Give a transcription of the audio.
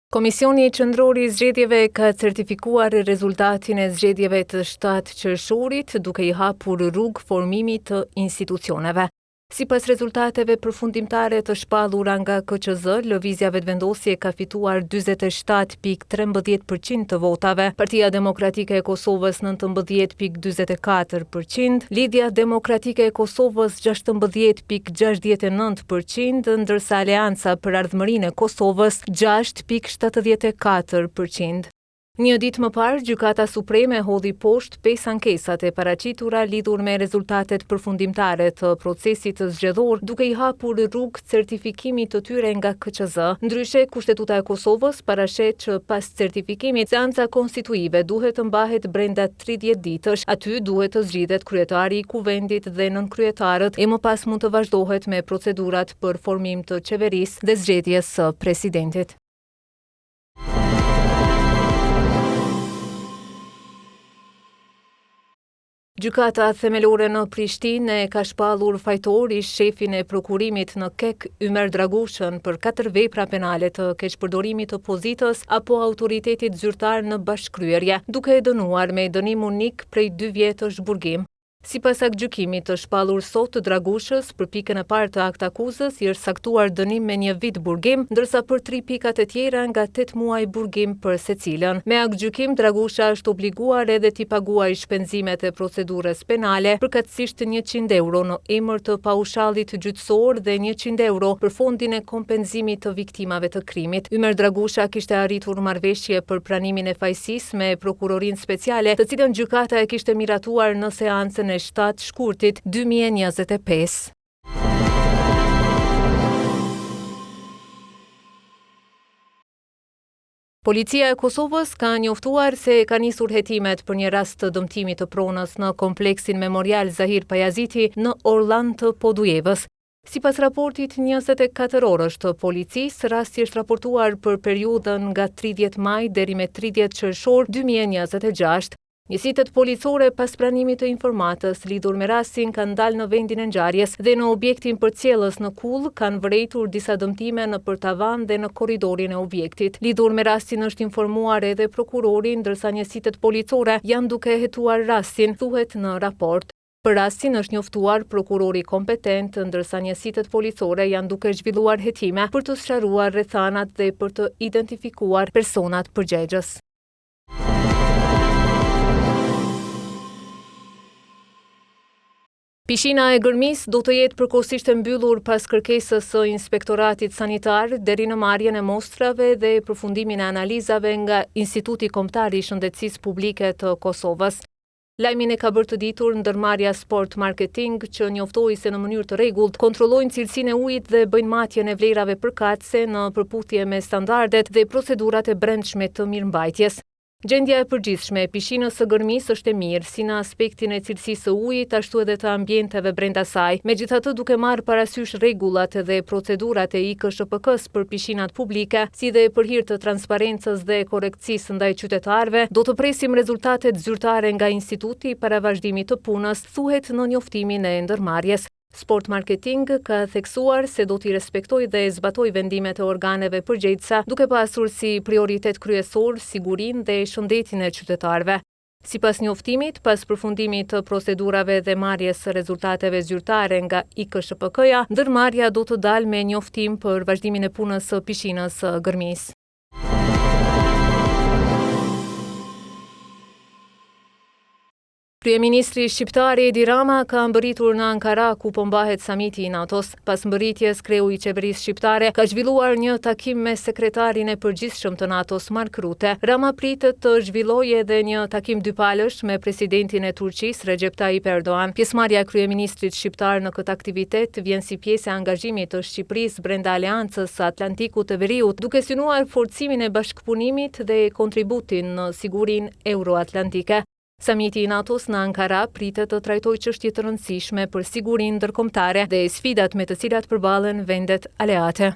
Komisioni Qendror I Zgjedhjeve ka certifikuar rezultatin e zgjedhjeve të 7 qershorit, duke I hapur rrugë formimit të institucioneve. Sipas rezultateve përfundimtare të shpallura nga KQZ, Lëvizja Vetëvendosje ka fituar 47.13% të votave, Partia Demokratike e Kosovës 19.44%, Lidhja Demokratike e Kosovës 16.69%, ndërsa Aleanca për Ardhmërinë e Kosovës 6.74%. Një ditë më parë, Gjykata Supreme hodhi poshtë 5 ankesat e paraqitura lidhur me rezultatet përfundimtare të procesit zgjedhor, duke I hapur rrugë certifikimit të tyre nga KQZ. Ndryshe, Kushtetuta e Kosovës parashet që pas certifikimit, seanca konstituive duhet të mbahet brenda 30 ditësh. Aty duhet të zgjidhet kryetari I kuvendit dhe nënkryetarët, e më pas mund të vazhdohet me procedurat për formim të qeverisë dhe zgjedhjes së presidentit. Gjykata themelore në Prishtinë e ka shpallur fajtor I shefin e prokurimit në KEK Ymer Dragushën për 4 vepra penale të keqpërdorimit të pozitës apo autoritetit zyrtar në bashkëkryerje, duke e dënuar me dënim unik prej 2 vjetësh burgim. Sipas aktgjykimit të shpallur sot të Dragushës, për pikën e parë të aktakuzës I është saktuar dënim me 1 vit burgim, ndërsa për 3 pikat e tjera nga 8 muaj burgim për secilën. Me aktgjykim, Dragusha është obliguar edhe t'i paguajë shpenzimet e procedurës penale, përkatësisht 100 euro në emër të paushallit gjyqësor dhe 100 euro për fondin e kompenzimit të viktimave të krimit. Ymer Dragusha kishte arritur marrëveshje për pranimin e fajsisë me prokurorinë speciale, të cilën gjykata e kishte miratuar në seancën 7 shkurtit 2025. Policia e Kosovës ka njoftuar se ka nisur hetimet për një rast të dëmtimit të pronës në kompleksin memorial Zahir Pajaziti në Orlan të Podujevës. Sipas raportit 24 orësh të policisë, rasti është raportuar për periudhën nga 30 maj deri me 30 qershor 2026. Njësitet policore pas pranimit të informatës lidhur me rastin kanë dalë në vendin e ngjarjes dhe në objektin përcjellës në Kull kanë vërejtur disa dëmtime në përtavan dhe në korridorin e objektit. Lidhur me rastin është informuar edhe prokurori, ndërsa njësitet policore janë duke hetuar rastin, thuhet në raport. Për rastin është njoftuar prokurori kompetent, ndërsa njësitet policore janë duke zhvilluar hetime për të sqaruar rrethanat dhe për të identifikuar personat përgjegjës. Pishina e Gërmisë do të jetë përkohësisht e mbyllur pas kërkesës së Inspektoratit Sanitar deri në marrjen e mostrave dhe përfundimin e analizave nga Instituti Kombëtar I Shëndetësisë Publike të Kosovës. Lajmin e ka bërë të ditur ndërmarrja Sport Marketing, që njoftoi se në mënyrë të rregullt kontrollojnë cilësinë e ujit dhe bëjnë matjen e vlerave përkatëse në përputhje me standardet dhe procedurat e brendshme të mirëmbajtjes. Gjendja e përgjithshme e pishinës së Gërmisë është e mirë, si në aspektin e cilësisë së ujit, ashtu edhe të ambienteve brenda saj. Megjithatë, duke marrë parasysh rregullat dhe procedurat e IKSHPK-s për pishinat publike, si dhe për hir të transparencës dhe korrekcisë ndaj qytetarëve, do të presim rezultatet zyrtare nga instituti para vazhdimit të punës, thuhet në njoftimin e ndërmarrjes. Sport Marketing ka theksuar se do t'i respektojë dhe zbatojë vendimet e organeve përgjegjësa, duke pasur si prioritet kryesor sigurinë dhe shëndetin e qytetarëve. Sipas njoftimit, pas përfundimit të procedurave dhe marrjes së rezultateve zyrtare nga IKSHPK-ja, ndërmarrja do të dalë me njoftim për vazhdimin e punës së pishinës së Gërmisë. Kryeministri shqiptar Edi Rama ka mbërritur në Ankara, ku po mbahet samiti I NATO-s. Pas mbërritjes, kreu I qeverisë shqiptare ka zhvilluar një takim me sekretarin e përgjithshëm të NATO-s, Mark Rutte. Rama pritet të zhvillojë edhe një takim dypalësh me presidentin e Turqisë, Recep Tayyip Erdogan. Pjesëmarrja e kryeministrit shqiptar në këtë aktivitet vjen si pjesë e angazhimit të Shqipërisë brenda Aleancës së Atlantikut të Veriut, duke synuar forcimin e bashkëpunimit dhe kontributin në sigurinë euroatlantike. Samiti I NATO-s në Ankara pritet të trajtojë çështje të rëndësishme për sigurinë ndërkombëtare dhe sfidat me të cilat përballen vendet aleate.